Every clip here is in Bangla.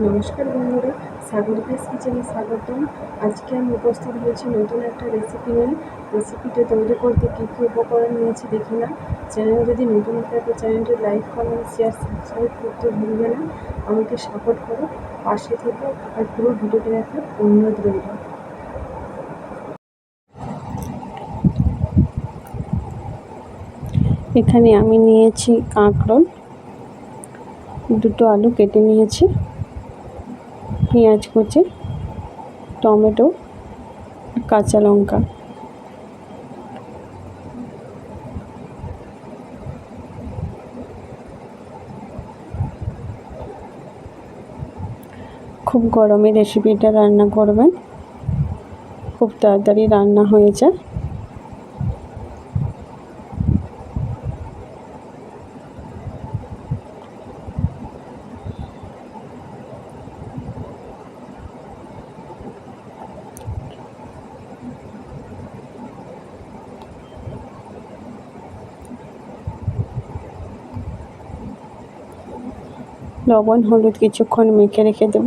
নমস্কার বন্ধুরা, সাগরিকাস কিচেনে স্বাগতম। আজকে আমি উপস্থিত হয়েছি নতুন একটা রেসিপি নিয়ে। রেসিপিটা তৈরি করতে কী কী উপকরণ নিয়েছি দেখে না। চ্যানেল যদি নতুন থাকে চ্যানেলটি লাইক, কমেন্ট, শেয়ার, সাবস্ক্রাইব করতে ভুলবে না। আমাকে সাপোর্ট করো, পাশে থেকে আর পুরো ভিডিওটা দেখার অনুরোধ রইল। এখানে আমি নিয়েছি কাঁকরোল, দুটো আলু কেটে নিয়েছি, পেঁয়াজ কুচি, টমেটো, কাঁচা লঙ্কা। খুব গরমে রেসিপিটা রান্না করবেন, খুব তাড়াতাড়ি রান্না হয়ে যায়। লবণ হলুদ কিছুক্ষণ মেখে রেখে দেব।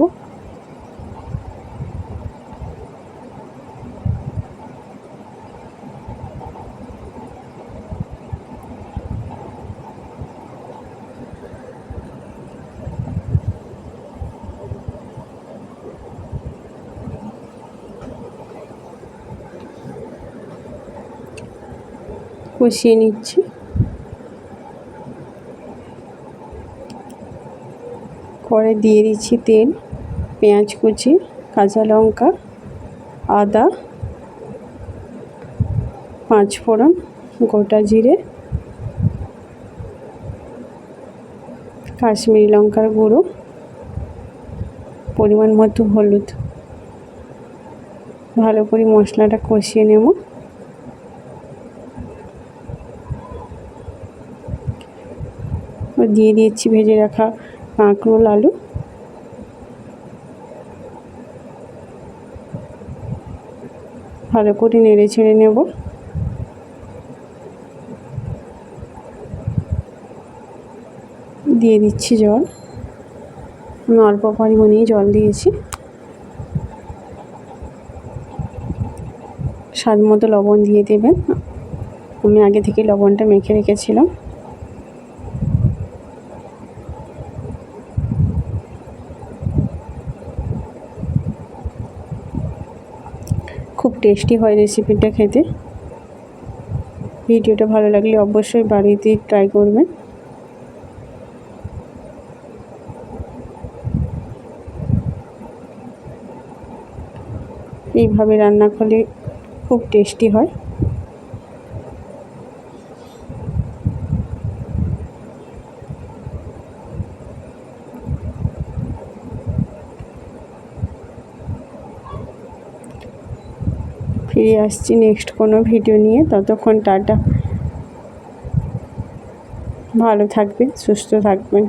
কষিয়ে নিচ্ছি। পরে দিয়ে দিচ্ছি তেল, পেঁয়াজ কুচি, কাঁচা লঙ্কা, আদা, পাঁচ ফোড়ন, গোটা জিরে, কাশ্মীরি লঙ্কার গুঁড়ো, পরিমাণ মতো হলুদ। ভালো করে মশলাটা কষিয়ে নেব। দিয়ে দিচ্ছি ভেজে রাখা কাঁকরোল, আলু। ভালো করে নেড়ে ছেড়ে নেব। দিয়ে দিচ্ছি জল। আমি অল্প পরিমাণেই জল দিয়েছি। স্বাদ মতো লবণ দিয়ে দেবেন। আমি আগে থেকে লবণটা মেখে রেখেছিলাম। খুব টেস্টি হয় রেসিপিটা খেতে। ভিডিওটা ভালো লাগলে অবশ্যই বাড়িতে ট্রাই করবেন। এইভাবে রান্না করলে খুব টেস্টি হয়। ফিরে আসছি নেক্সট কোনো ভিডিও নিয়ে। ততক্ষণ টাটা, ভালো থাকবেন, সুস্থ থাকবেন।